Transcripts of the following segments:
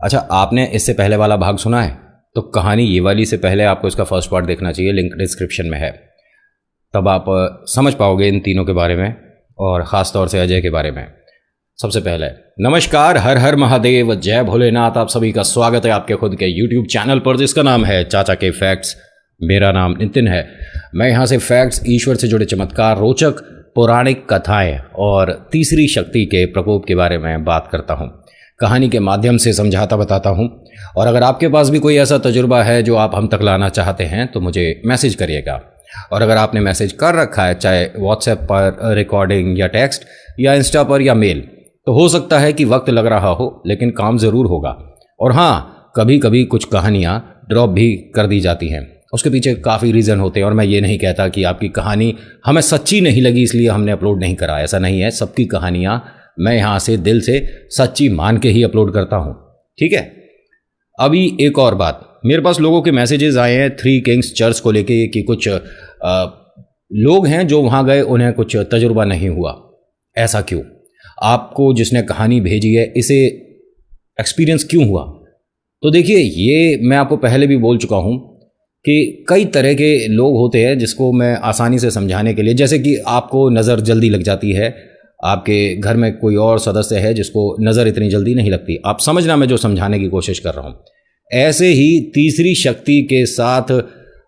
अच्छा, आपने इससे पहले वाला भाग सुना है? तो कहानी ये वाली से पहले आपको इसका फर्स्ट पार्ट देखना चाहिए, लिंक डिस्क्रिप्शन में है। तब आप समझ पाओगे इन तीनों के बारे में और ख़ास तौर से अजय के बारे में। सबसे पहले नमस्कार, हर हर महादेव, जय भोलेनाथ। आप सभी का स्वागत है आपके खुद के YouTube चैनल पर जिसका नाम है चाचा के फैक्ट्स। मेरा नाम नितिन है। मैं यहाँ से फैक्ट्स, ईश्वर से जुड़े चमत्कार, रोचक पौराणिक कथाएं और तीसरी शक्ति के प्रकोप के बारे में बात करता हूँ। कहानी के माध्यम से समझाता बताता हूँ। और अगर आपके पास भी कोई ऐसा तजुर्बा है जो आप हम तक लाना चाहते हैं तो मुझे मैसेज करिएगा। और अगर आपने मैसेज कर रखा है, चाहे व्हाट्सएप पर रिकॉर्डिंग या टेक्स्ट या इंस्टा पर या मेल, तो हो सकता है कि वक्त लग रहा हो लेकिन काम ज़रूर होगा। और हाँ, कभी कभी कुछ कहानियाँ ड्रॉप भी कर दी जाती हैं। उसके पीछे काफ़ी रीज़न होते हैं और मैं ये नहीं कहता कि आपकी कहानी हमें सच्ची नहीं लगी इसलिए हमने अपलोड नहीं करा। ऐसा नहीं है। सबकी कहानियाँ मैं यहाँ से दिल से सच्ची मान के ही अपलोड करता हूँ, ठीक है। अभी एक और बात, मेरे पास लोगों के मैसेजेस आए हैं थ्री किंग्स चर्च को लेके कि कुछ लोग हैं जो वहाँ गए, उन्हें कुछ तजुर्बा नहीं हुआ। ऐसा क्यों? आपको जिसने कहानी भेजी है इसे एक्सपीरियंस क्यों हुआ? तो देखिए, ये मैं आपको पहले भी बोल चुका हूँ कि कई तरह के लोग होते हैं जिसको मैं आसानी से समझाने के लिए, जैसे कि आपको नज़र जल्दी लग जाती है, आपके घर में कोई और सदस्य है जिसको नज़र इतनी जल्दी नहीं लगती। आप समझना मैं जो समझाने की कोशिश कर रहा हूँ। ऐसे ही तीसरी शक्ति के साथ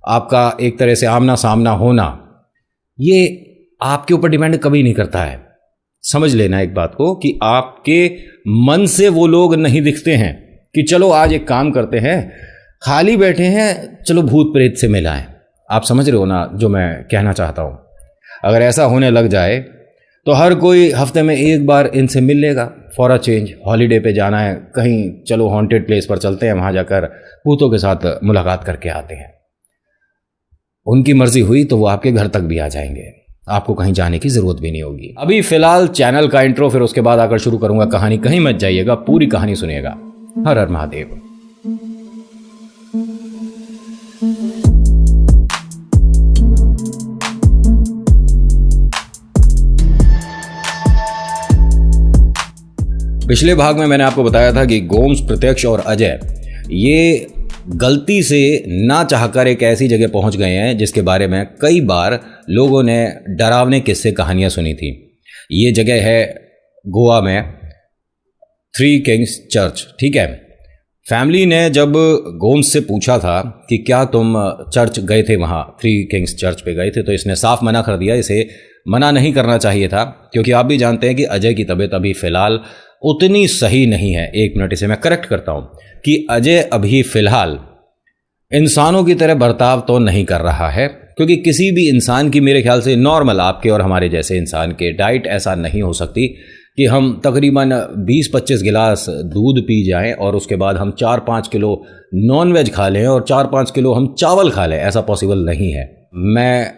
आपका एक तरह से आमना सामना होना, ये आपके ऊपर डिपेंड कभी नहीं करता है। समझ लेना एक बात को कि आपके मन से वो लोग नहीं दिखते हैं कि चलो आज एक काम करते हैं, खाली बैठे हैं, चलो भूत प्रेत से मिलाएं। आप समझ रहे हो ना जो मैं कहना चाहता हूँ? अगर ऐसा होने लग जाए तो हर कोई हफ्ते में एक बार इनसे मिल लेगा फॉर अ चेंज। हॉलीडे पे जाना है कहीं, चलो हॉन्टेड प्लेस पर चलते हैं, वहाँ जाकर भूतों के साथ मुलाकात करके आते हैं। उनकी मर्जी हुई तो वो आपके घर तक भी आ जाएंगे, आपको कहीं जाने की ज़रूरत भी नहीं होगी। अभी फ़िलहाल चैनल का इंट्रो, फिर उसके बाद आकर शुरू करूँगा कहानी। कहीं मत जाइएगा, पूरी कहानी सुनिएगा। हर हर महादेव। पिछले भाग में मैंने आपको बताया था कि गोम्स, प्रत्यक्ष और अजय ये गलती से ना चाहकर एक ऐसी जगह पहुंच गए हैं जिसके बारे में कई बार लोगों ने डरावने किस्से कहानियां सुनी थी। ये जगह है गोवा में थ्री किंग्स चर्च, ठीक है। फैमिली ने जब गोम्स से पूछा था कि क्या तुम चर्च गए थे, वहाँ थ्री किंग्स चर्च पे गए थे, तो इसने साफ मना कर दिया। इसे मना नहीं करना चाहिए था क्योंकि आप भी जानते हैं कि अजय की तबीयत अभी फ़िलहाल उतनी सही नहीं है। एक मिनट, इसे मैं करेक्ट करता हूं कि अजय अभी फ़िलहाल इंसानों की तरह बर्ताव तो नहीं कर रहा है, क्योंकि किसी भी इंसान की, मेरे ख्याल से नॉर्मल आपके और हमारे जैसे इंसान के डाइट ऐसा नहीं हो सकती कि हम तकरीबन 20-25 गिलास दूध पी जाएं और उसके बाद हम 4-5 किलो नॉनवेज खा लें और 4-5 किलो हम चावल खा लें। ऐसा पॉसिबल नहीं है। मैं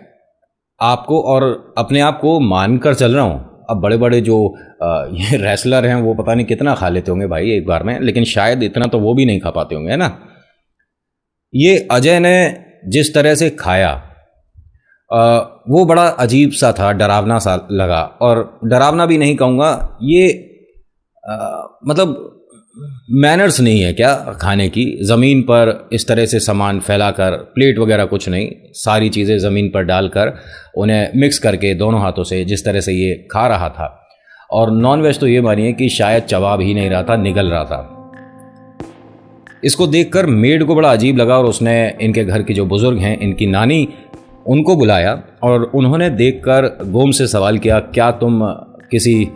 आपको और अपने आप को मानकर चल रहा हूँ। अब बड़े बड़े जो ये रेसलर हैं वो पता नहीं कितना खा लेते होंगे भाई एक बार में, लेकिन शायद इतना तो वो भी नहीं खा पाते होंगे, है ना। ये अजय ने जिस तरह से खाया वो बड़ा अजीब सा था, डरावना सा लगा। और डरावना भी नहीं कहूँगा, ये मतलब मैनर्स नहीं है क्या खाने की। ज़मीन पर इस तरह से सामान फैलाकर, प्लेट वगैरह कुछ नहीं, सारी चीज़ें ज़मीन पर डालकर उन्हें मिक्स करके दोनों हाथों से जिस तरह से ये खा रहा था। और नॉनवेज तो ये मानिए कि शायद चबा भी नहीं रहा था, निगल रहा था। इसको देखकर मेड को बड़ा अजीब लगा और उसने इनके घर की जो बुज़ुर्ग हैं, इनकी नानी, उनको बुलाया और उन्होंने देखकर गोम से सवाल किया, क्या तुम किसी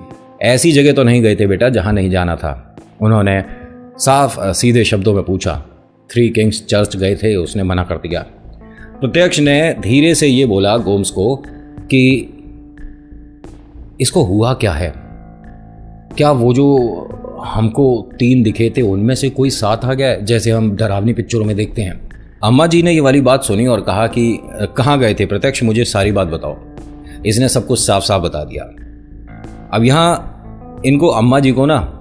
ऐसी जगह तो नहीं गए थे बेटा जहाँ नहीं जाना था? उन्होंने साफ सीधे शब्दों में पूछा। थ्री किंग्स चर्च गए थे, उसने मना कर दिया। प्रत्यक्ष ने धीरे से ये बोला गोम्स को कि इसको हुआ क्या है? क्या वो जो हमको 3 दिखे थे उनमें से कोई साथ आ गया, जैसे हम डरावनी पिक्चरों में देखते हैं? अम्मा जी ने ये वाली बात सुनी और कहा कि कहाँ गए थे प्रत्यक्ष, मुझे सारी बात बताओ। इसने सब कुछ साफ साफ बता दिया। अब यहाँ इनको, अम्मा जी को ना,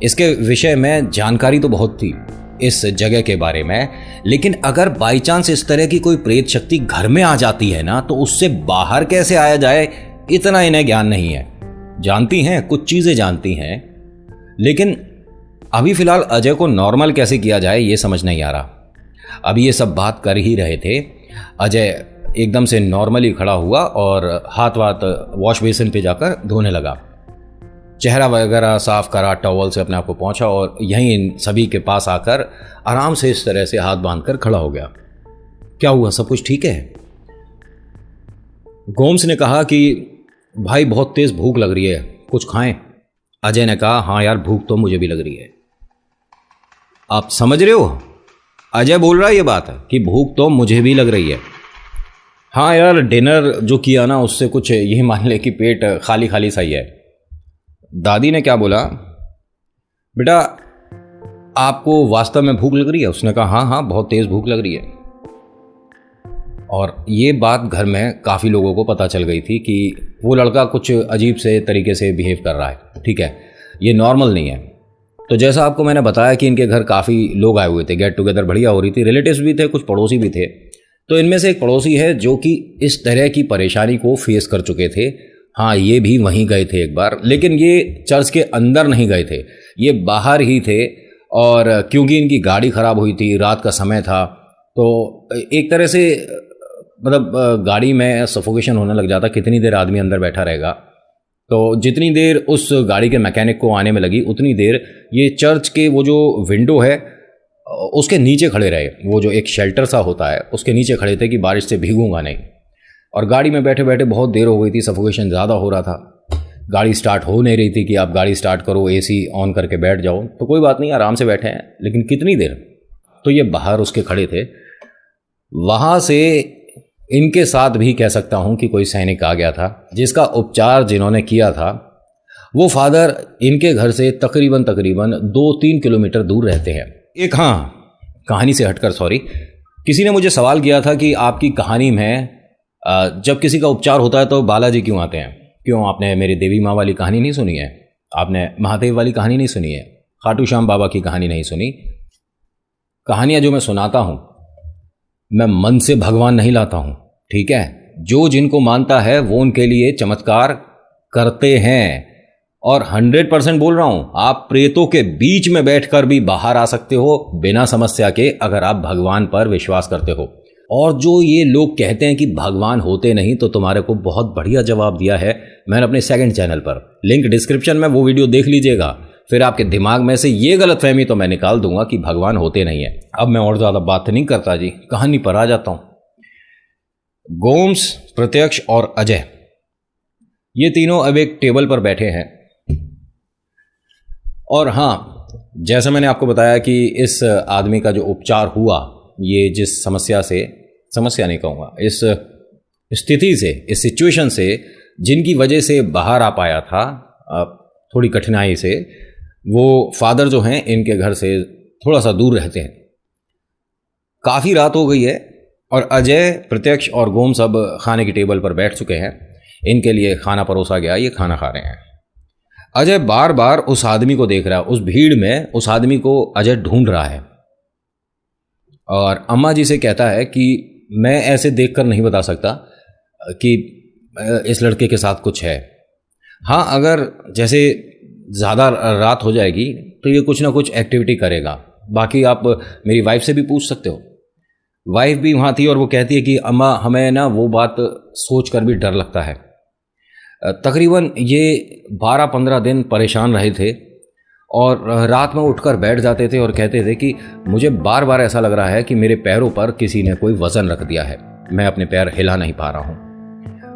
इसके विषय में जानकारी तो बहुत थी इस जगह के बारे में, लेकिन अगर बाई चांस इस तरह की कोई प्रेत शक्ति घर में आ जाती है ना, तो उससे बाहर कैसे आया जाए इतना इन्हें ज्ञान नहीं है। जानती हैं, कुछ चीज़ें जानती हैं, लेकिन अभी फ़िलहाल अजय को नॉर्मल कैसे किया जाए ये समझ नहीं आ रहा। अभी ये सब बात कर ही रहे थे, अजय एकदम से नॉर्मली खड़ा हुआ और हाथ वॉश बेसिन पे जाकर धोने लगा। चेहरा वगैरह साफ करा, टॉवल से अपने आप को पोंछा और यहीं इन सभी के पास आकर आराम से इस तरह से हाथ बांधकर खड़ा हो गया। क्या हुआ, सब कुछ ठीक है? गोम्स ने कहा कि भाई बहुत तेज़ भूख लग रही है, कुछ खाएं। अजय ने कहा हाँ यार, भूख तो मुझे भी लग रही है। आप समझ रहे हो, अजय बोल रहा है ये बात कि भूख तो मुझे भी लग रही है। हाँ यार, डिनर जो किया ना उससे कुछ यही मान ले कि पेट खाली खाली सा ही है। दादी ने क्या बोला, बेटा आपको वास्तव में भूख लग रही है? उसने कहा हाँ हाँ, बहुत तेज़ भूख लग रही है। और ये बात घर में काफ़ी लोगों को पता चल गई थी कि वो लड़का कुछ अजीब से तरीके से बिहेव कर रहा है। ठीक है, ये नॉर्मल नहीं है। तो जैसा आपको मैंने बताया कि इनके घर काफ़ी लोग आए हुए थे, गेट टुगेदर बढ़िया हो रही थी, रिलेटिव्स भी थे, कुछ पड़ोसी भी थे। तो इनमें से एक पड़ोसी है जो कि इस तरह की परेशानी को फेस कर चुके थे। हाँ, ये भी वहीं गए थे एक बार, लेकिन ये चर्च के अंदर नहीं गए थे, ये बाहर ही थे। और क्योंकि इनकी गाड़ी ख़राब हुई थी, रात का समय था, तो एक तरह से मतलब गाड़ी में सफोकेशन होने लग जाता। कितनी देर आदमी अंदर बैठा रहेगा? तो जितनी देर उस गाड़ी के मैकेनिक को आने में लगी उतनी देर ये चर्च के वो जो विंडो है उसके नीचे खड़े रहे। वो जो एक शेल्टर सा होता है उसके नीचे खड़े थे कि बारिश से भीगूंगा नहीं। और गाड़ी में बैठे बैठे बहुत देर हो गई थी, सफोकेशन ज़्यादा हो रहा था, गाड़ी स्टार्ट हो नहीं रही थी कि आप गाड़ी स्टार्ट करो, एसी ऑन करके बैठ जाओ। तो कोई बात नहीं, आराम से बैठे हैं, लेकिन कितनी देर? तो ये बाहर उसके खड़े थे। वहाँ से इनके साथ भी कह सकता हूँ कि कोई सैनिक आ गया था, जिसका उपचार जिन्होंने किया था वो फादर इनके घर से तकरीबन 2-3 किलोमीटर दूर रहते हैं। एक हाँ, कहानी से हटकर सॉरी, किसी ने मुझे सवाल किया था कि आपकी कहानी में जब किसी का उपचार होता है तो बालाजी क्यों आते हैं? क्यों, आपने मेरी देवी माँ वाली कहानी नहीं सुनी है? आपने महादेव वाली कहानी नहीं सुनी है? खाटू श्याम बाबा की कहानी नहीं सुनी? कहानियाँ जो मैं सुनाता हूँ मैं मन से भगवान नहीं लाता हूँ, ठीक है? जो जिनको मानता है वो उनके लिए चमत्कार करते हैं। और 100% बोल रहा हूँ, आप प्रेतों के बीच में बैठकर भी बाहर आ सकते हो बिना समस्या के, अगर आप भगवान पर विश्वास करते हो। और जो ये लोग कहते हैं कि भगवान होते नहीं, तो तुम्हारे को बहुत बढ़िया जवाब दिया है मैंने अपने सेकंड चैनल पर, लिंक डिस्क्रिप्शन में, वो वीडियो देख लीजिएगा। फिर आपके दिमाग में से ये गलतफहमी तो मैं निकाल दूंगा कि भगवान होते नहीं है। अब मैं और ज़्यादा बात नहीं करता जी, कहानी पर आ जाता हूँ। गोम्स, प्रत्यक्ष और अजय, ये तीनों अब एक टेबल पर बैठे हैं। और हाँ, जैसा मैंने आपको बताया कि इस आदमी का जो उपचार हुआ, ये जिस समस्या नहीं कहूँगा, इस स्थिति से, इस सिचुएशन से जिनकी वजह से बाहर आ पाया था थोड़ी कठिनाई से, वो फादर जो हैं इनके घर से थोड़ा सा दूर रहते हैं। काफ़ी रात हो गई है और अजय, प्रत्यक्ष और गोम्स अब खाने की टेबल पर बैठ चुके हैं। इनके लिए खाना परोसा गया, ये खाना खा रहे हैं। अजय बार बार उस आदमी को देख रहा है, उस भीड़ में उस आदमी को अजय ढूंढ रहा है। और अम्मा जी से कहता है कि मैं ऐसे देखकर नहीं बता सकता कि इस लड़के के साथ कुछ है। हाँ, अगर जैसे ज़्यादा रात हो जाएगी तो ये कुछ ना कुछ एक्टिविटी करेगा। बाकी आप मेरी वाइफ से भी पूछ सकते हो। वाइफ भी वहाँ थी और वो कहती है कि अम्मा, हमें ना वो बात सोच कर भी डर लगता है। तकरीबन ये 12-15 दिन परेशान रहे थे और रात में उठकर बैठ जाते थे और कहते थे कि मुझे बार बार ऐसा लग रहा है कि मेरे पैरों पर किसी ने कोई वज़न रख दिया है, मैं अपने पैर हिला नहीं पा रहा हूँ।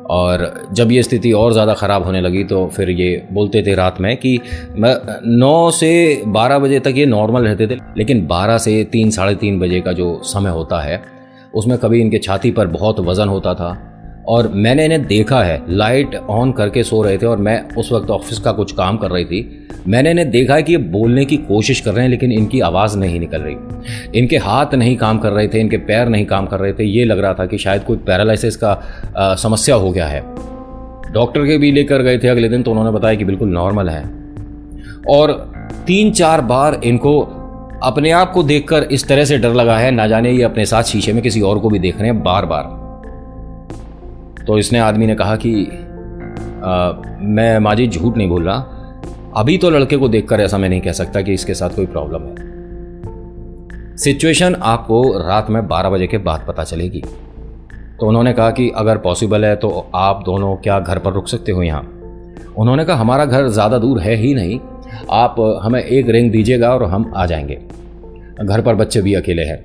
और जब ये स्थिति और ज़्यादा ख़राब होने लगी तो फिर ये बोलते थे रात में कि 9 से 12 बजे तक ये नॉर्मल रहते थे, लेकिन 12 से 3-3:30 बजे का जो समय होता है उसमें कभी इनके छाती पर बहुत वज़न होता था। और मैंने इन्हें देखा है, लाइट ऑन करके सो रहे थे और मैं उस वक्त ऑफिस का कुछ काम कर रही थी। मैंने इन्हें देखा है कि ये बोलने की कोशिश कर रहे हैं लेकिन इनकी आवाज़ नहीं निकल रही, इनके हाथ नहीं काम कर रहे थे, इनके पैर नहीं काम कर रहे थे। ये लग रहा था कि शायद कोई पैरालिसिस का समस्या हो गया है। डॉक्टर के भी लेकर गए थे अगले दिन, तो उन्होंने बताया कि बिल्कुल नॉर्मल है। और 3-4 बार इनको अपने आप को देखकर इस तरह से डर लगा है, ना जाने ये अपने साथ शीशे में किसी और को भी देख रहे हैं बार बार। तो इसने आदमी ने कहा कि मैं माँ जी झूठ नहीं बोल रहा, अभी तो लड़के को देखकर ऐसा मैं नहीं कह सकता कि इसके साथ कोई प्रॉब्लम है। सिचुएशन आपको रात में 12 बजे के बाद पता चलेगी। तो उन्होंने कहा कि अगर पॉसिबल है तो आप दोनों क्या घर पर रुक सकते हो यहाँ। उन्होंने कहा हमारा घर ज़्यादा दूर है ही नहीं, आप हमें एक रिंग दीजिएगा और हम आ जाएंगे, घर पर बच्चे भी अकेले हैं।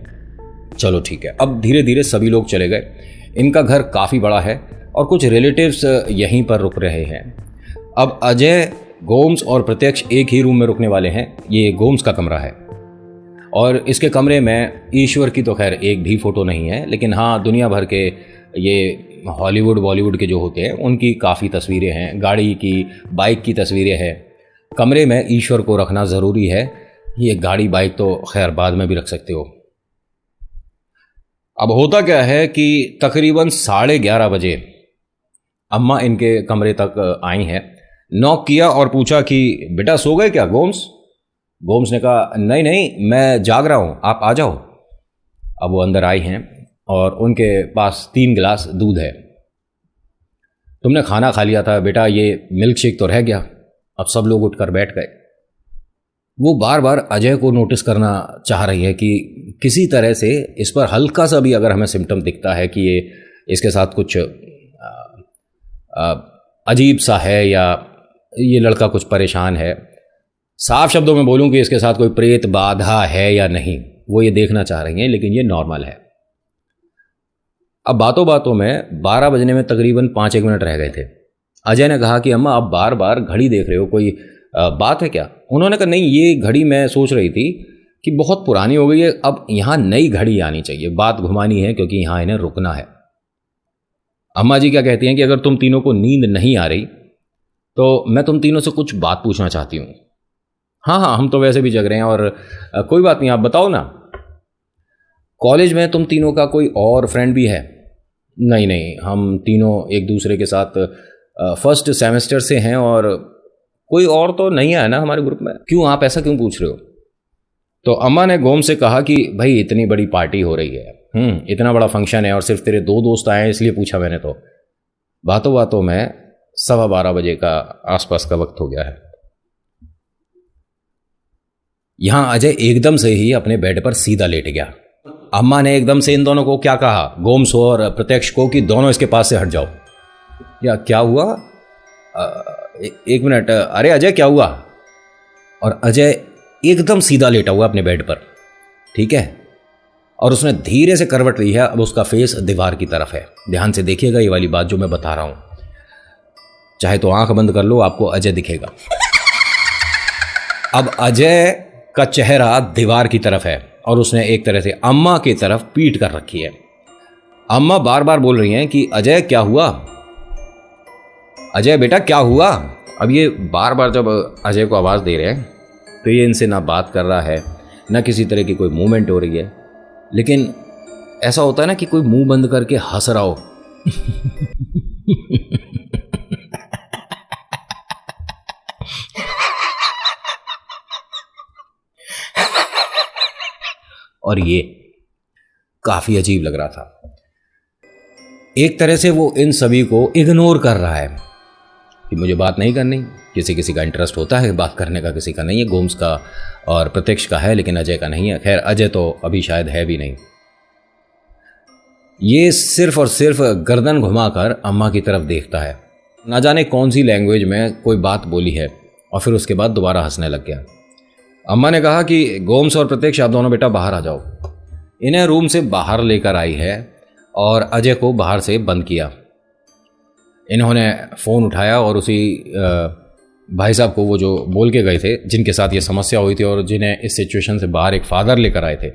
चलो ठीक है। अब धीरे धीरे सभी लोग चले गए। इनका घर काफ़ी बड़ा है और कुछ रिलेटिव्स यहीं पर रुक रहे हैं। अब अजय, गोम्स और प्रत्यक्ष एक ही रूम में रुकने वाले हैं। ये गोम्स का कमरा है और इसके कमरे में ईश्वर की तो खैर एक भी फ़ोटो नहीं है, लेकिन हाँ दुनिया भर के ये हॉलीवुड बॉलीवुड के जो होते हैं उनकी काफ़ी तस्वीरें हैं, गाड़ी की, बाइक की तस्वीरें हैं। कमरे में ईश्वर को रखना ज़रूरी है। ये गाड़ी बाइक तो खैर बाद में भी रख सकते हो। अब होता क्या है कि तकरीबन 11:30 बजे अम्मा इनके कमरे तक आई हैं। नॉक किया और पूछा कि बेटा सो गए क्या गोम्स? गोम्स ने कहा नहीं नहीं, मैं जाग रहा हूँ, आप आ जाओ। अब वो अंदर आई हैं और उनके पास 3 गिलास दूध है। तुमने खाना खा लिया था बेटा, ये मिल्क शेक तो रह गया। अब सब लोग उठकर बैठ गए। वो बार बार अजय को नोटिस करना चाह रही है कि किसी तरह से इस पर हल्का सा भी अगर हमें सिम्टम दिखता है कि ये इसके साथ कुछ अजीब सा है या ये लड़का कुछ परेशान है। साफ शब्दों में बोलूं कि इसके साथ कोई प्रेत बाधा है या नहीं, वो ये देखना चाह रही हैं, लेकिन ये नॉर्मल है। अब बातों बातों में 12 बजने में तकरीबन 5-1 मिनट रह गए थे। अजय ने कहा कि अम्मा आप बार बार घड़ी देख रहे हो, कोई बात है क्या? उन्होंने कहा नहीं, ये घड़ी मैं सोच रही थी कि बहुत पुरानी हो गई है, अब यहाँ नई घड़ी आनी चाहिए, बात घुमानी है क्योंकि यहाँ इन्हें रुकना है। अम्मा जी क्या कहती हैं कि अगर तुम तीनों को नींद नहीं आ रही तो मैं तुम तीनों से कुछ बात पूछना चाहती हूँ। हाँ हाँ, हम तो वैसे भी जग रहे हैं और कोई बात नहीं, आप बताओ ना। कॉलेज में तुम तीनों का कोई और फ्रेंड भी है? नहीं नहीं, हम तीनों एक दूसरे के साथ फर्स्ट सेमेस्टर से हैं और कोई और तो नहीं है ना हमारे ग्रुप में। क्यों, आप ऐसा क्यों पूछ रहे हो? तो अम्मा ने गोम से कहा कि भाई इतनी बड़ी पार्टी हो रही है, इतना बड़ा फंक्शन है और सिर्फ तेरे 2 दोस्त आए हैं इसलिए पूछा मैंने। तो बातों बातों में 12:15 बजे का आसपास का वक्त हो गया है। यहां अजय एकदम से ही अपने बेड पर सीधा लेट गया। अम्मा ने एकदम से इन दोनों को क्या कहा, गोम्स और प्रत्यक्ष को, कि दोनों इसके पास से हट जाओ। या क्या हुआ? एक मिनट, अरे अजय क्या हुआ? और अजय एकदम सीधा लेटा हुआ अपने बेड पर, ठीक है, और उसने धीरे से करवट ली है। अब उसका फेस दीवार की तरफ है। ध्यान से देखिएगा ये वाली बात जो मैं बता रहा हूं, चाहे तो आंख बंद कर लो, आपको अजय दिखेगा। अब अजय का चेहरा दीवार की तरफ है और उसने एक तरह से अम्मा की तरफ पीठ कर रखी है। अम्मा बार बार बोल रही हैं कि अजय क्या हुआ, अजय बेटा क्या हुआ। अब ये बार बार जब अजय को आवाज़ दे रहे हैं तो ये इनसे ना बात कर रहा है, ना किसी तरह की कोई मूवमेंट हो रही है। लेकिन ऐसा होता है ना कि कोई मुंह बंद करके हंस रहा हो। और ये काफी अजीब लग रहा था। एक तरह से वो इन सभी को इग्नोर कर रहा है कि मुझे बात नहीं करनी। किसी किसी का इंटरेस्ट होता है बात करने का, किसी का नहीं है। गोम्स का और प्रत्यक्ष का है लेकिन अजय का नहीं है। खैर अजय तो अभी शायद है भी नहीं। ये सिर्फ और सिर्फ गर्दन घुमाकर अम्मा की तरफ देखता है। ना जाने कौन सी लैंग्वेज में कोई बात बोली है और फिर उसके बाद दोबारा हंसने लग गया। अम्मा ने कहा कि गोम्स और प्रत्यक्ष आप दोनों बेटा बाहर आ जाओ। इन्हें रूम से बाहर लेकर आई है और अजय को बाहर से बंद किया। इन्होंने फ़ोन उठाया और उसी भाई साहब को, वो जो बोल के गए थे, जिनके साथ ये समस्या हुई थी और जिन्हें इस सिचुएशन से बाहर एक फादर लेकर आए थे,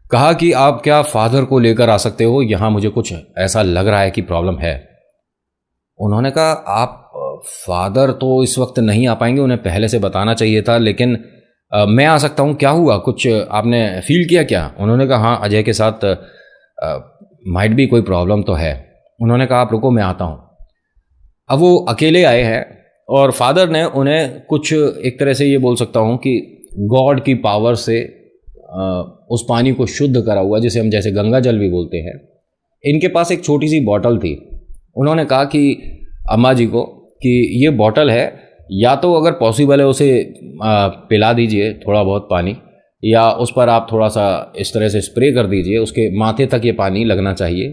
कहा कि आप क्या फादर को लेकर आ सकते हो, यहाँ मुझे कुछ ऐसा लग रहा है कि प्रॉब्लम है। उन्होंने कहा आप फादर तो इस वक्त नहीं आ पाएंगे, उन्हें पहले से बताना चाहिए था, लेकिन मैं आ सकता हूँ। क्या हुआ, कुछ आपने फील किया क्या? उन्होंने कहा हाँ अजय के साथ माइट भी कोई प्रॉब्लम तो है। उन्होंने कहा आप रुको मैं आता हूँ। अब वो अकेले आए हैं और फादर ने उन्हें कुछ एक तरह से ये बोल सकता हूँ कि गॉड की पावर से उस पानी को शुद्ध करा हुआ, जिसे हम जैसे गंगा जल भी बोलते हैं, इनके पास एक छोटी सी बॉटल थी। उन्होंने कहा कि अम्मा जी को कि ये बॉटल है, या तो अगर पॉसिबल है उसे पिला दीजिए थोड़ा बहुत पानी, या उस पर आप थोड़ा सा इस तरह से स्प्रे कर दीजिए, उसके माथे तक ये पानी लगना चाहिए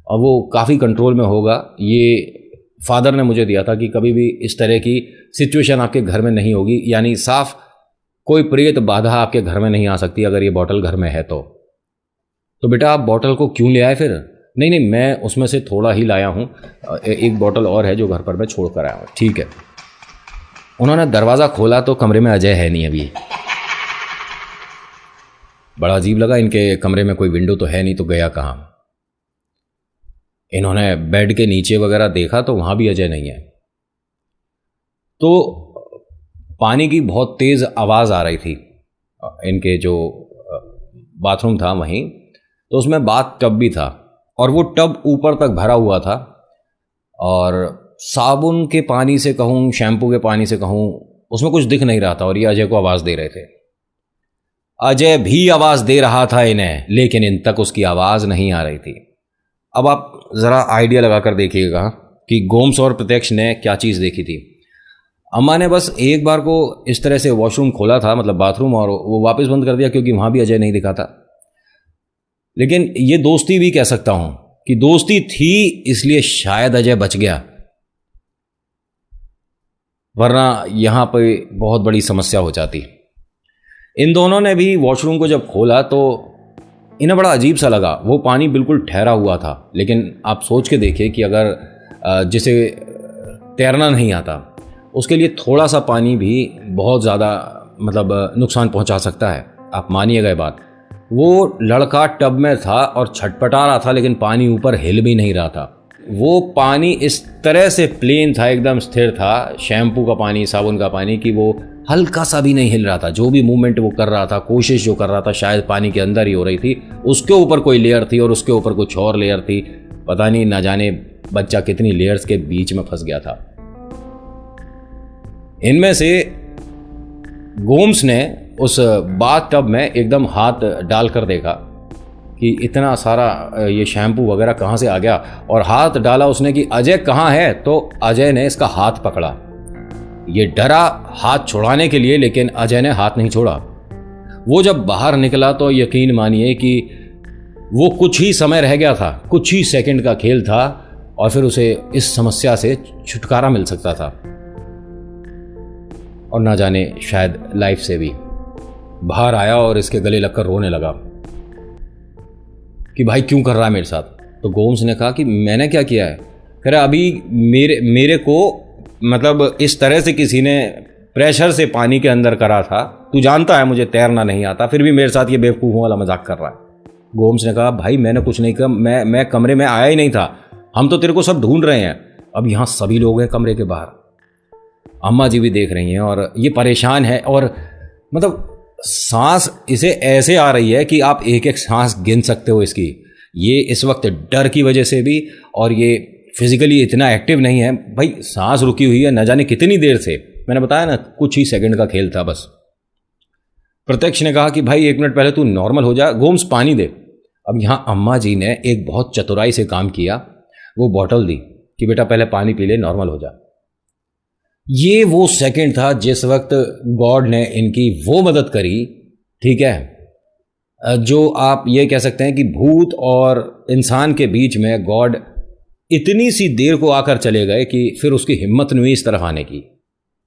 और वो काफ़ी कंट्रोल में होगा। ये फादर ने मुझे दिया था कि कभी भी इस तरह की सिचुएशन आपके घर में नहीं होगी, यानी साफ कोई प्रेत बाधा आपके घर में नहीं आ सकती अगर ये बॉटल घर में है तो बेटा आप बॉटल को क्यों ले आए फिर? नहीं नहीं, मैं उसमें से थोड़ा ही लाया हूँ, एक बॉटल और है जो घर पर मैं छोड़ कर आया हूँ। ठीक है। उन्होंने दरवाज़ा खोला तो कमरे में अजय है नहीं अभी। बड़ा अजीब लगा, इनके कमरे में कोई विंडो तो है नहीं, तो गया कहाँ? इन्होंने बेड के नीचे वगैरह देखा तो वहाँ भी अजय नहीं है। तो पानी की बहुत तेज़ आवाज़ आ रही थी। इनके जो बाथरूम था वहीं, तो उसमें बाथ टब भी था और वो टब ऊपर तक भरा हुआ था, और साबुन के पानी से कहूँ, शैम्पू के पानी से कहूँ, उसमें कुछ दिख नहीं रहा था और ये अजय को आवाज़ दे रहे थे। अजय भी आवाज़ दे रहा था इन्हें, लेकिन इन तक उसकी आवाज़ नहीं आ रही थी। अब आप ज़रा आइडिया लगा कर देखिएगा कि गोम्स और प्रत्यक्ष ने क्या चीज़ देखी थी। अम्मा ने बस एक बार को इस तरह से वॉशरूम खोला था, मतलब बाथरूम, और वो वापस बंद कर दिया क्योंकि वहाँ भी अजय नहीं दिखा था। लेकिन ये दोस्ती भी कह सकता हूँ कि दोस्ती थी, इसलिए शायद अजय बच गया, वरना यहाँ पे बहुत बड़ी समस्या हो जाती। इन दोनों ने भी वॉशरूम को जब खोला तो इन्हें बड़ा अजीब सा लगा। वो पानी बिल्कुल ठहरा हुआ था, लेकिन आप सोच के देखिए कि अगर जिसे तैरना नहीं आता उसके लिए थोड़ा सा पानी भी बहुत ज़्यादा मतलब नुकसान पहुंचा सकता है। आप मानिएगा ये बात। वो लड़का टब में था और छटपटा रहा था, लेकिन पानी ऊपर हिल भी नहीं रहा था। वो पानी इस तरह से प्लेन था, एकदम स्थिर था, शैम्पू का पानी, साबुन का पानी, कि वो हल्का सा भी नहीं हिल रहा था। जो भी मूवमेंट वो कर रहा था, कोशिश जो कर रहा था, शायद पानी के अंदर ही हो रही थी। उसके ऊपर कोई लेयर थी और उसके ऊपर कुछ और लेयर थी। पता नहीं, ना जाने बच्चा कितनी लेयर्स के बीच में फंस गया था। इनमें से गोम्स ने उस बाथ टब में एकदम हाथ डालकर देखा कि इतना सारा ये शैम्पू वगैरह कहाँ से आ गया, और हाथ डाला उसने कि अजय कहाँ है, तो अजय ने इसका हाथ पकड़ा। ये डरा हाथ छुड़ाने के लिए, लेकिन अजय ने हाथ नहीं छोड़ा। वो जब बाहर निकला तो यकीन मानिए कि वो कुछ ही समय रह गया था, कुछ ही सेकंड का खेल था, और फिर उसे इस समस्या से छुटकारा मिल सकता था, और ना जाने शायद लाइफ से भी। बाहर आया और इसके गले लगकर रोने लगा कि भाई क्यों कर रहा है मेरे साथ। तो गोम्स ने कहा कि मैंने क्या किया है? कह रहा अभी मेरे को मतलब इस तरह से किसी ने प्रेशर से पानी के अंदर करा था। तू जानता है मुझे तैरना नहीं आता, फिर भी मेरे साथ ये बेवकूफ़ों वाला मजाक कर रहा है। गोम्स ने कहा भाई मैंने कुछ नहीं कहा, मैं कमरे में आया ही नहीं था, हम तो तेरे को सब ढूंढ रहे हैं। अब यहाँ सभी लोग हैं कमरे के बाहर, अम्मा जी भी देख रही हैं और ये परेशान है, और मतलब सांस इसे ऐसे आ रही है कि आप एक एक सांस गिन सकते हो इसकी। ये इस वक्त डर की वजह से भी, और ये फिजिकली इतना एक्टिव नहीं है। भाई सांस रुकी हुई है न जाने कितनी देर से। मैंने बताया ना, कुछ ही सेकंड का खेल था बस। प्रत्यक्ष ने कहा कि भाई 1 मिनट पहले तू नॉर्मल हो जा, गोम्स पानी दे। अब यहाँ अम्मा जी ने एक बहुत चतुराई से काम किया, वो बॉटल दी कि बेटा पहले पानी पी ले, नॉर्मल हो जा। ये वो सेकंड था जिस वक्त गॉड ने इनकी वो मदद करी, ठीक है, जो आप ये कह सकते हैं कि भूत और इंसान के बीच में गॉड इतनी सी देर को आकर चले गए कि फिर उसकी हिम्मत नहीं हुई इस तरफ आने की।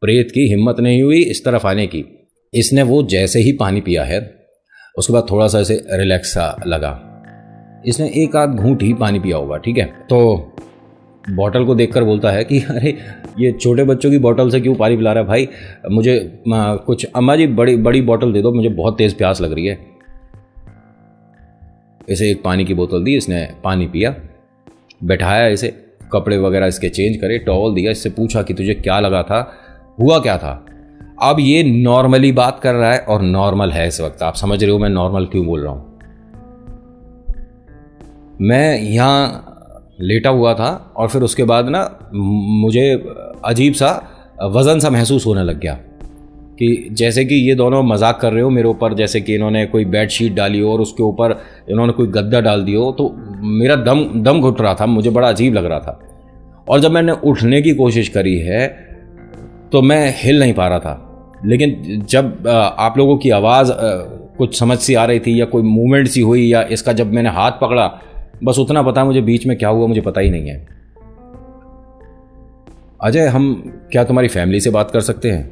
प्रेत की हिम्मत नहीं हुई इस तरफ आने की। इसने वो जैसे ही पानी पिया है, उसके बाद थोड़ा सा इसे रिलैक्स सा लगा। इसने एक आध घूंट ही पानी पिया होगा, ठीक है। तो बॉटल को देखकर बोलता है कि अरे ये छोटे बच्चों की बॉटल से क्यों पानी पिला रहा है भाई, मुझे कुछ अम्मा जी बड़ी बॉटल दे दो, मुझे बहुत तेज़ प्यास लग रही है। इसे एक पानी की बोतल दी, इसने पानी पिया, बैठाया इसे, कपड़े वगैरह इसके चेंज करे, टॉवल दिया, इससे पूछा कि तुझे क्या लगा था, हुआ क्या था। अब ये नॉर्मली बात कर रहा है और नॉर्मल है इस वक्त। आप समझ रहे हो मैं नॉर्मल क्यों बोल रहा हूँ। मैं यहाँ लेटा हुआ था और फिर उसके बाद ना मुझे अजीब सा वज़न सा महसूस होने लग गया, कि जैसे कि ये दोनों मजाक कर रहे हो मेरे ऊपर, जैसे कि इन्होंने कोई बेड शीट डाली हो और उसके ऊपर इन्होंने कोई गद्दा डाल दिया हो। तो मेरा दम घुट रहा था, मुझे बड़ा अजीब लग रहा था। और जब मैंने उठने की कोशिश करी है तो मैं हिल नहीं पा रहा था। लेकिन जब आप लोगों की आवाज़ कुछ समझ सी आ रही थी या कोई मूवमेंट सी हुई या इसका जब मैंने हाथ पकड़ा, बस उतना पता मुझे, बीच में क्या हुआ मुझे पता ही नहीं है। अजय, हम क्या तुम्हारी फैमिली से बात कर सकते हैं?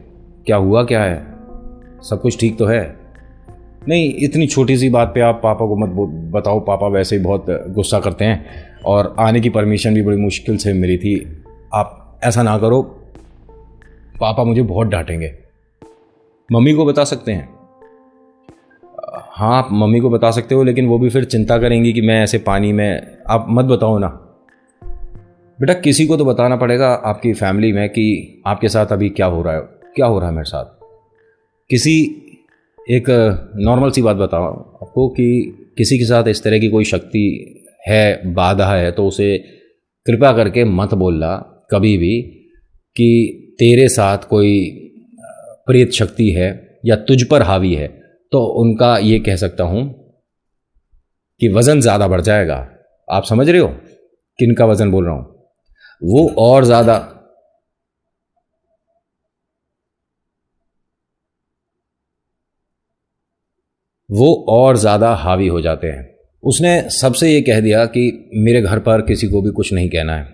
क्या हुआ, क्या है, सब कुछ ठीक तो है? नहीं, इतनी छोटी सी बात पे आप पापा को मत बताओ, पापा वैसे ही बहुत गुस्सा करते हैं और आने की परमिशन भी बड़ी मुश्किल से मिली थी। आप ऐसा ना करो, पापा मुझे बहुत डांटेंगे। मम्मी को बता सकते हैं? हाँ, आप मम्मी को बता सकते हो, लेकिन वो भी फिर चिंता करेंगी कि मैं ऐसे पानी में। आप मत बताओ ना बेटा, किसी को तो बताना पड़ेगा आपकी फैमिली में कि आपके साथ अभी क्या हो रहा है, क्या हो रहा है मेरे साथ। किसी एक नॉर्मल सी बात बताओ आपको कि किसी के साथ इस तरह की कोई शक्ति है, बाधा है, तो उसे कृपया करके मत बोलना कभी भी कि तेरे साथ कोई प्रेत शक्ति है या तुझ पर हावी है। तो उनका ये कह सकता हूँ कि वज़न ज़्यादा बढ़ जाएगा। आप समझ रहे हो किन का वज़न बोल रहा हूँ? वो और ज़्यादा हावी हो जाते हैं। उसने सबसे ये कह दिया कि मेरे घर पर किसी को भी कुछ नहीं कहना है।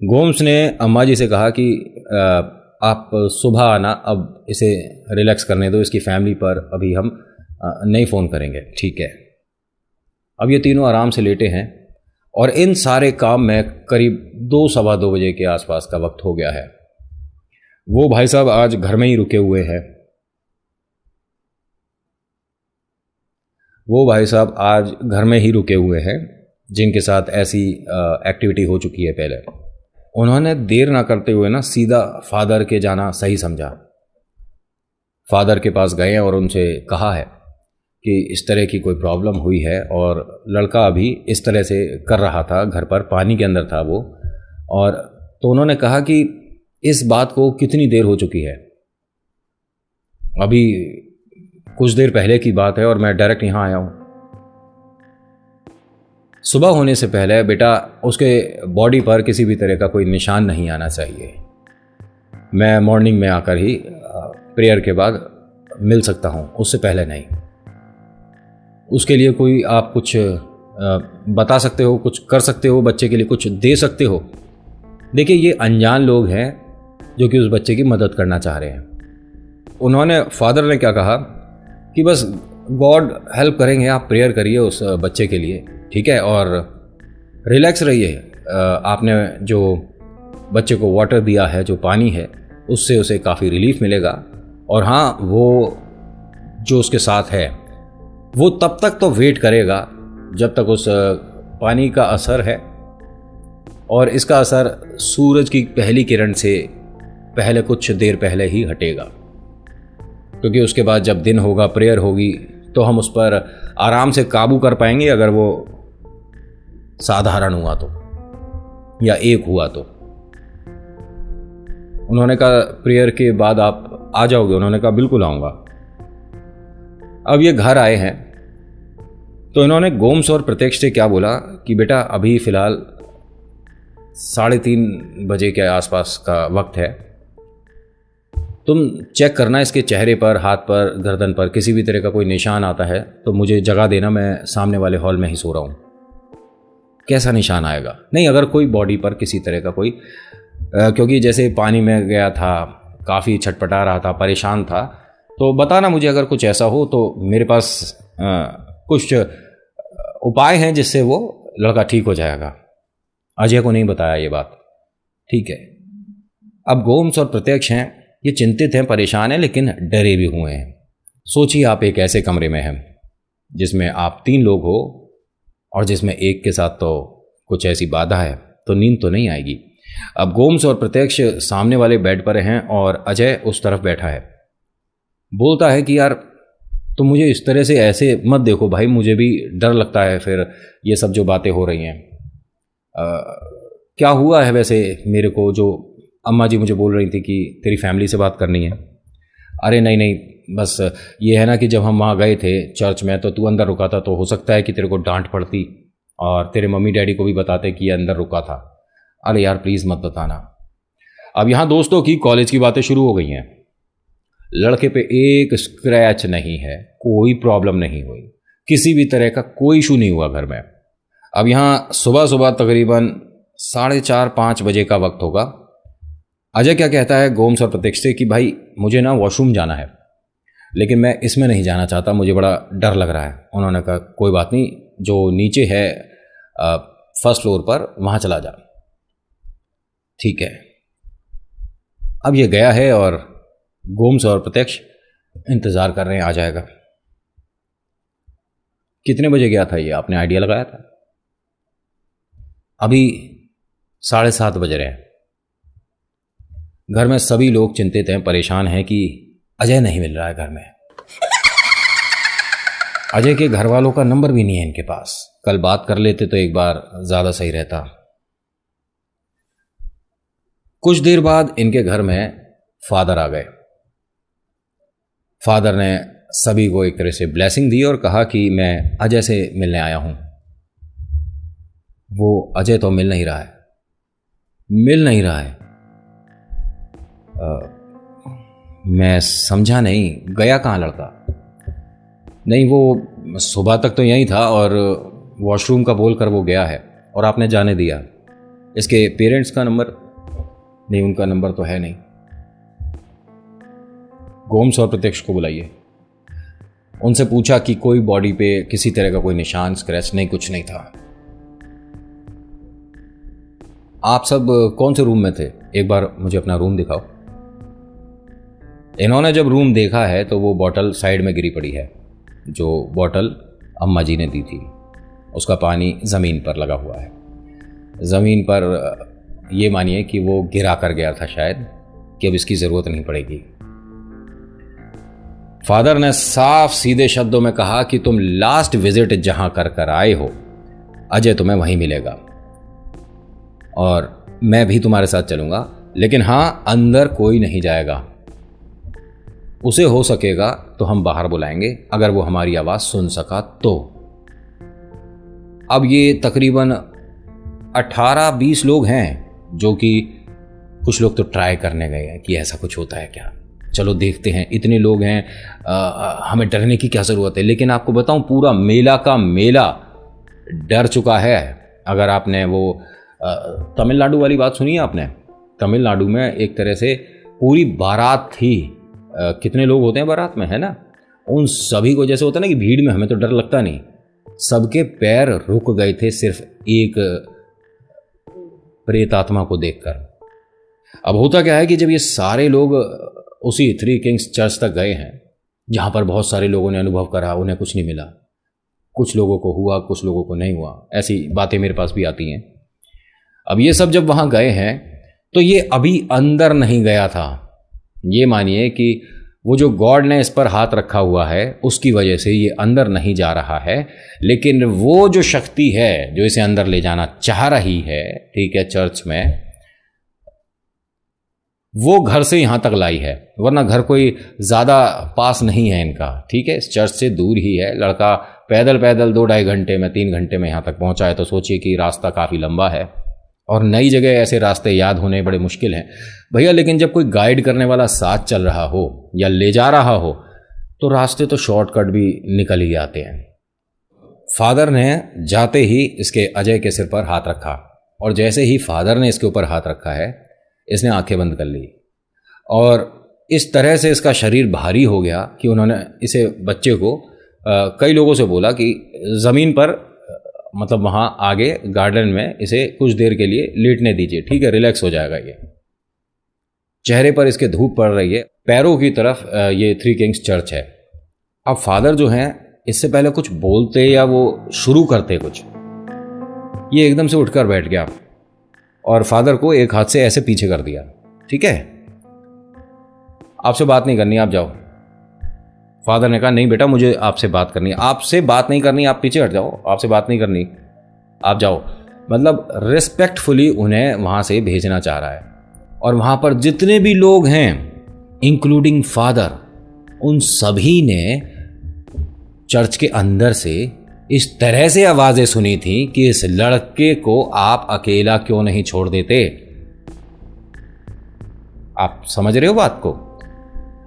गोम्स ने अम्मा जी से कहा कि आप सुबह आना, अब इसे रिलैक्स करने दो, इसकी फैमिली पर अभी हम नहीं फ़ोन करेंगे, ठीक है। अब ये तीनों आराम से लेटे हैं और इन सारे काम में करीब 2 सवा 2 बजे के आसपास का वक्त हो गया है। वो भाई साहब आज घर में ही रुके हुए हैं। जिनके साथ ऐसी एक्टिविटी हो चुकी है पहले। उन्होंने देर ना करते हुए ना सीधा फादर के जाना सही समझा। फादर के पास गए और उनसे कहा है कि इस तरह की कोई प्रॉब्लम हुई है और लड़का अभी इस तरह से कर रहा था, घर पर पानी के अंदर था वो। और तो उन्होंने कहा कि इस बात को कितनी देर हो चुकी है, अभी कुछ देर पहले की बात है और मैं डायरेक्ट यहाँ आया हूँ। सुबह होने से पहले बेटा उसके बॉडी पर किसी भी तरह का कोई निशान नहीं आना चाहिए। मैं मॉर्निंग में आकर ही प्रेयर के बाद मिल सकता हूँ, उससे पहले नहीं। उसके लिए कोई आप कुछ बता सकते हो, कुछ कर सकते हो, बच्चे के लिए कुछ दे सकते हो? देखिए, ये अनजान लोग हैं जो कि उस बच्चे की मदद करना चाह रहे हैं। उन्होंने, फादर ने क्या कहा कि बस गॉड हेल्प करेंगे, आप प्रेयर करिए उस बच्चे के लिए, ठीक है, और रिलैक्स रहिए। आपने जो बच्चे को वाटर दिया है, जो पानी है, उससे उसे काफ़ी रिलीफ मिलेगा। और हाँ, वो जो उसके साथ है वो तब तक तो वेट करेगा जब तक उस पानी का असर है, और इसका असर सूरज की पहली किरण से पहले, कुछ देर पहले ही हटेगा। क्योंकि उसके बाद जब दिन होगा, प्रेयर होगी, तो हम उस पर आराम से काबू कर पाएंगे अगर वो साधारण हुआ तो, या एक हुआ तो। उन्होंने कहा प्रेयर के बाद आप आ जाओगे? उन्होंने कहा बिल्कुल आऊँगा। अब ये घर आए हैं तो इन्होंने गोम्स और प्रत्यक्ष से क्या बोला कि बेटा अभी फ़िलहाल 3:30 बजे के आसपास का वक्त है, तुम चेक करना इसके चेहरे पर, हाथ पर, गर्दन पर किसी भी तरह का कोई निशान आता है तो मुझे जगह देना, मैं सामने वाले हॉल में ही सो रहा हूँ। कैसा निशान आएगा? नहीं, अगर कोई बॉडी पर किसी तरह का कोई, क्योंकि जैसे पानी में गया था, काफ़ी छटपटा रहा था, परेशान था, तो बताना मुझे अगर कुछ ऐसा हो तो मेरे पास कुछ उपाय हैं जिससे वो लड़का ठीक हो जाएगा। अजय को नहीं बताया ये बात, ठीक है। अब गोम्स और प्रत्यक्ष हैं, ये चिंतित हैं, परेशान हैं, लेकिन डरे भी हुए हैं। सोचिए आप एक ऐसे कमरे में हैं जिसमें आप 3 लोग हो और जिसमें एक के साथ तो कुछ ऐसी बाधा है, तो नींद तो नहीं आएगी। अब गोम्स और प्रत्यक्ष सामने वाले बेड पर हैं और अजय उस तरफ बैठा है। बोलता है कि यार तुम मुझे इस तरह से ऐसे मत देखो भाई, मुझे भी डर लगता है फिर ये सब जो बातें हो रही हैं। क्या हुआ है वैसे मेरे को? जो अम्मा जी मुझे बोल रही थी कि तेरी फैमिली से बात करनी है। अरे नहीं नहीं, बस ये है ना कि जब हम वहाँ गए थे चर्च में तो तू अंदर रुका था, तो हो सकता है कि तेरे को डांट पड़ती और तेरे मम्मी डैडी को भी बताते कि ये अंदर रुका था। अरे यार प्लीज़ मत बताना। अब यहाँ दोस्तों की कॉलेज की बातें शुरू हो गई हैं। लड़के पे एक स्क्रैच नहीं है, कोई प्रॉब्लम नहीं हुई, किसी भी तरह का कोई इशू नहीं हुआ घर में। अब यहाँ सुबह सुबह तकरीबन 4:30-5 बजे का वक्त होगा। अजय क्या कहता है गोम्स और प्रत्यक्ष से कि भाई मुझे ना वॉशरूम जाना है, लेकिन मैं इसमें नहीं जाना चाहता, मुझे बड़ा डर लग रहा है। उन्होंने कहा कोई बात नहीं, जो नीचे है फर्स्ट फ्लोर पर, वहाँ चला जा। ठीक है। अब ये गया है और गोम्स और प्रत्यक्ष इंतज़ार कर रहे हैं, आ जाएगा। कितने बजे गया था ये, आपने आइडिया लगाया था? अभी 7:30 बज रहे हैं। घर में सभी लोग चिंतित हैं, परेशान हैं कि अजय नहीं मिल रहा है घर में। अजय के घर वालों का नंबर भी नहीं है इनके पास। कल बात कर लेते तो एक बार ज़्यादा सही रहता। कुछ देर बाद इनके घर में फादर आ गए। फादर ने सभी को एक तरह से ब्लेसिंग दी और कहा कि मैं अजय से मिलने आया हूं। वो अजय तो मिल नहीं रहा है, मिल नहीं रहा है। मैं समझा नहीं, गया कहाँ लड़का? नहीं, वो सुबह तक तो यहीं था और वॉशरूम का बोल कर वो गया है और आपने जाने दिया। इसके पेरेंट्स का नंबर नहीं, उनका नंबर तो है नहीं। गोम्स और प्रत्यक्ष को बुलाइए। उनसे पूछा कि कोई बॉडी पे किसी तरह का कोई निशान, स्क्रैच नहीं, कुछ नहीं था। आप सब कौन से रूम में थे? एक बार मुझे अपना रूम दिखाओ। इन्होंने जब रूम देखा है तो वो बॉटल साइड में गिरी पड़ी है, जो बॉटल अम्मा जी ने दी थी। उसका पानी ज़मीन पर लगा हुआ है। ज़मीन पर ये मानिए कि वो गिरा कर गया था शायद, कि अब इसकी ज़रूरत नहीं पड़ेगी। फादर ने साफ सीधे शब्दों में कहा कि तुम लास्ट विजिट जहां कर आए हो, अजय तुम्हें वहीं मिलेगा और मैं भी तुम्हारे साथ चलूंगा, लेकिन हां, अंदर कोई नहीं जाएगा। उसे हो सकेगा तो हम बाहर बुलाएंगे, अगर वो हमारी आवाज़ सुन सका तो। अब ये तकरीबन 18-20 लोग हैं, जो कि कुछ लोग तो ट्राई करने गए हैं कि ऐसा कुछ होता है क्या, चलो देखते हैं। इतने लोग हैं, हमें डरने की क्या ज़रूरत है। लेकिन आपको बताऊं, पूरा मेला का मेला डर चुका है। अगर आपने वो तमिलनाडु वाली बात सुनी है आपने, तमिलनाडु में एक तरह से पूरी बारात थी। कितने लोग होते हैं बारात में, है ना? उन सभी को जैसे होता है ना कि भीड़ में हमें तो डर लगता नहीं, सबके पैर रुक गए थे सिर्फ एक प्रेत आत्मा को देखकर। अब होता क्या है कि जब ये सारे लोग उसी थ्री किंग्स चर्च तक गए हैं, जहां पर बहुत सारे लोगों ने अनुभव करा, उन्हें कुछ नहीं मिला, कुछ लोगों को हुआ, कुछ लोगों को नहीं हुआ, ऐसी बातें मेरे पास भी आती हैं। अब ये सब जब वहां गए हैं तो ये अभी अंदर नहीं गया था। ये मानिए कि वो जो गॉड ने इस पर हाथ रखा हुआ है, उसकी वजह से ये अंदर नहीं जा रहा है। लेकिन वो जो शक्ति है जो इसे अंदर ले जाना चाह रही है, ठीक है, चर्च में, वो घर से यहां तक लाई है। वरना घर कोई ज़्यादा पास नहीं है इनका, ठीक है, इस चर्च से दूर ही है। लड़का पैदल पैदल 2-2.5 घंटे में, 3 घंटे में यहां तक पहुंचा है, तो सोचिए कि रास्ता काफ़ी लंबा है और नई जगह ऐसे रास्ते याद होने बड़े मुश्किल हैं भैया। लेकिन जब कोई गाइड करने वाला साथ चल रहा हो या ले जा रहा हो, तो रास्ते तो शॉर्टकट भी निकल ही आते हैं। फादर ने जाते ही इसके अजय के सिर पर हाथ रखा, और जैसे ही फादर ने इसके ऊपर हाथ रखा है, इसने आंखें बंद कर ली और इस तरह से इसका शरीर भारी हो गया कि उन्होंने इसे, बच्चे को, कई लोगों से बोला कि ज़मीन पर, मतलब वहाँ आगे गार्डन में, इसे कुछ देर के लिए लेटने दीजिए, ठीक है, रिलैक्स हो जाएगा। ये चेहरे पर इसके धूप पड़ रही है, पैरों की तरफ ये थ्री किंग्स चर्च है। अब फादर जो हैं, इससे पहले कुछ बोलते या वो शुरू करते कुछ, ये एकदम से उठकर बैठ गया और फादर को एक हाथ से ऐसे पीछे कर दिया। ठीक है, आपसे बात नहीं करनी, आप जाओ। फादर ने कहा नहीं बेटा, मुझे आपसे बात करनी है। आपसे बात नहीं करनी, आप पीछे हट जाओ, आपसे बात नहीं करनी, आप जाओ। मतलब रिस्पेक्टफुली उन्हें वहाँ से भेजना चाह रहा है। और वहाँ पर जितने भी लोग हैं, इंक्लूडिंग फादर, उन सभी ने चर्च के अंदर से इस तरह से आवाज़ें सुनी थी कि इस लड़के को आप अकेला क्यों नहीं छोड़ देते। आप समझ रहे हो बात को?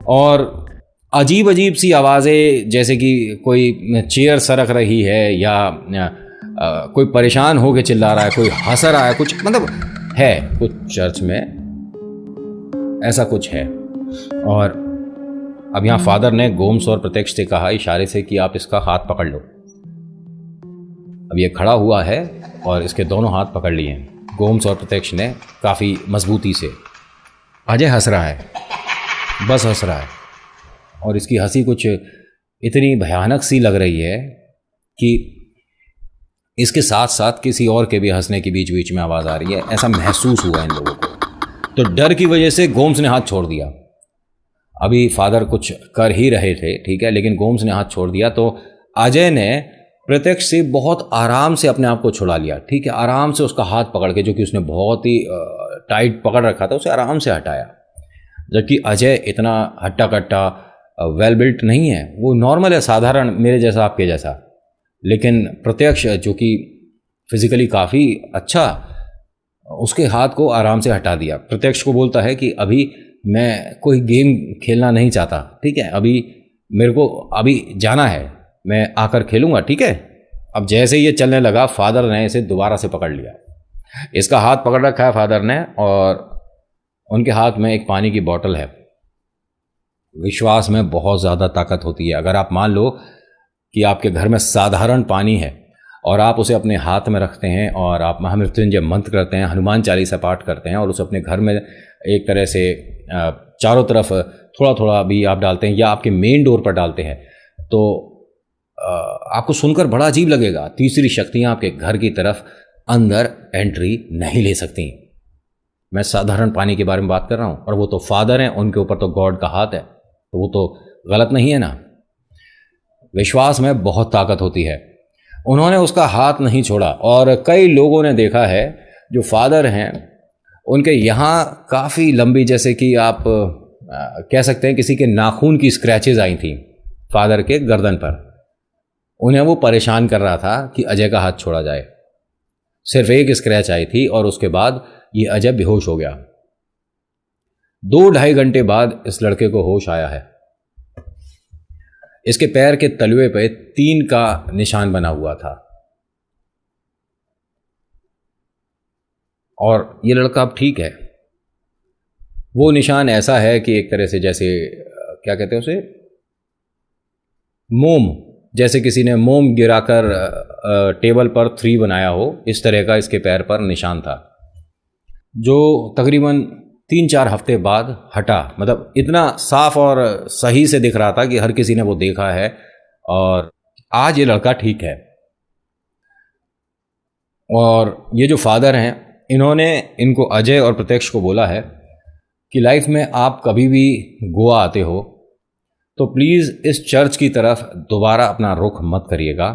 और अजीब अजीब सी आवाज़ें, जैसे कि कोई चेयर सरक रही है या कोई परेशान होकर चिल्ला रहा है, कोई हंस रहा है, कुछ मतलब है कुछ चर्च में ऐसा कुछ है। और अब यहाँ फादर ने गोम्स और प्रत्यक्ष से कहा इशारे से कि आप इसका हाथ पकड़ लो। अब ये खड़ा हुआ है और इसके दोनों हाथ पकड़ लिए हैं गोम्स और प्रत्यक्ष ने काफ़ी मजबूती से। अजय हंस रहा है, बस हंस रहा है, और इसकी हंसी कुछ इतनी भयानक सी लग रही है कि इसके साथ साथ किसी और के भी हंसने के बीच बीच में आवाज़ आ रही है, ऐसा महसूस हुआ इन लोगों को। तो डर की वजह से गोम्स ने हाथ छोड़ दिया। अभी फादर कुछ कर ही रहे थे, ठीक है, लेकिन गोम्स ने हाथ छोड़ दिया। तो अजय ने प्रत्यक्ष से बहुत आराम से अपने आप को छुड़ा लिया, ठीक है, आराम से उसका हाथ पकड़ के, जो कि उसने बहुत ही टाइट पकड़ रखा था, उसे आराम से हटाया। जबकि अजय इतना हट्टा कट्टा वेल बिल्ट नहीं है, वो नॉर्मल है, साधारण, मेरे जैसा, आपके जैसा। लेकिन प्रत्यक्ष जो कि फिजिकली काफ़ी अच्छा, उसके हाथ को आराम से हटा दिया। प्रत्यक्ष को बोलता है कि अभी मैं कोई गेम खेलना नहीं चाहता, ठीक है, अभी मेरे को अभी जाना है, मैं आकर खेलूंगा, ठीक है। अब जैसे ये चलने लगा, फादर ने इसे दोबारा से पकड़ लिया। इसका हाथ पकड़ रखा है फादर ने, और उनके हाथ में एक पानी की बोतल है। विश्वास में बहुत ज़्यादा ताकत होती है। अगर आप मान लो कि आपके घर में साधारण पानी है और आप उसे अपने हाथ में रखते हैं और आप महामृत्युंजय मंत्र करते हैं, हनुमान चालीसा पाठ करते हैं, और उसे अपने घर में एक तरह से चारों तरफ थोड़ा थोड़ा भी आप डालते हैं या आपके मेन डोर पर डालते हैं, तो आपको सुनकर बड़ा अजीब लगेगा। तीसरी शक्तियाँ आपके घर की तरफ अंदर एंट्री नहीं ले सकती। मैं साधारण पानी के बारे में बात कर रहा हूँ, और वो तो फादर हैं, उनके ऊपर तो गॉड का हाथ है, तो वो तो गलत नहीं है ना। विश्वास में बहुत ताकत होती है। उन्होंने उसका हाथ नहीं छोड़ा, और कई लोगों ने देखा है जो फादर हैं, उनके यहाँ काफ़ी लंबी, जैसे कि आप कह सकते हैं किसी के नाखून की स्क्रैचेज आई थी फादर के गर्दन पर। उन्हें वो परेशान कर रहा था कि अजय का हाथ छोड़ा जाए। सिर्फ एक स्क्रैच आई थी और उसके बाद ये अजय बेहोश हो गया। 2-2.5 घंटे बाद इस लड़के को होश आया है। इसके पैर के तलवे पे 3 का निशान बना हुआ था, और ये लड़का अब ठीक है। वो निशान ऐसा है कि एक तरह से, जैसे क्या कहते हैं उसे, मोम, जैसे किसी ने मोम गिराकर टेबल पर 3 बनाया हो, इस तरह का इसके पैर पर निशान था, जो तकरीबन 3-4 हफ्ते बाद हटा। मतलब इतना साफ और सही से दिख रहा था कि हर किसी ने वो देखा है, और आज ये लड़का ठीक है। और ये जो फादर हैं, इन्होंने इनको, अजय और प्रत्यक्ष को बोला है कि लाइफ में आप कभी भी गोवा आते हो तो प्लीज़ इस चर्च की तरफ दोबारा अपना रुख मत करिएगा,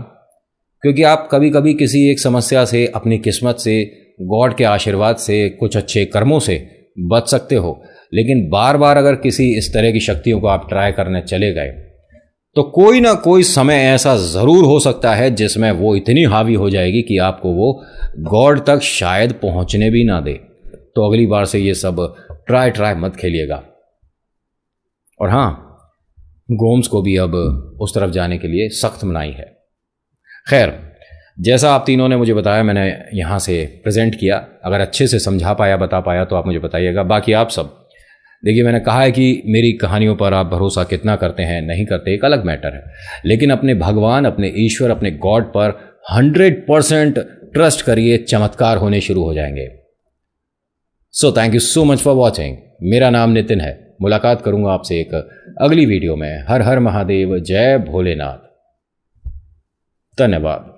क्योंकि आप कभी कभी किसी एक समस्या से, अपनी किस्मत से, गॉड के आशीर्वाद से, कुछ अच्छे कर्मों से बच सकते हो। लेकिन बार बार अगर किसी इस तरह की शक्तियों को आप ट्राई करने चले गए तो कोई ना कोई समय ऐसा ज़रूर हो सकता है जिसमें वो इतनी हावी हो जाएगी कि आपको वो गॉड तक शायद पहुंचने भी ना दे। तो अगली बार से ये सब ट्राई मत खेलिएगा। और हाँ, गोम्स को भी अब उस तरफ जाने के लिए सख्त मनाही है। खैर, जैसा आप तीनों ने मुझे बताया, मैंने यहाँ से प्रेजेंट किया। अगर अच्छे से समझा पाया, बता पाया, तो आप मुझे बताइएगा। बाकी आप सब देखिए, मैंने कहा है कि मेरी कहानियों पर आप भरोसा कितना करते हैं, नहीं करते, एक अलग मैटर है, लेकिन अपने भगवान, अपने ईश्वर, अपने गॉड पर 100% ट्रस्ट करिए, चमत्कार होने शुरू हो जाएंगे। So thank you so much for watching. मेरा नाम नितिन है। मुलाकात करूंगा आपसे एक अगली वीडियो में। हर हर महादेव, जय भोलेनाथ। धन्यवाद।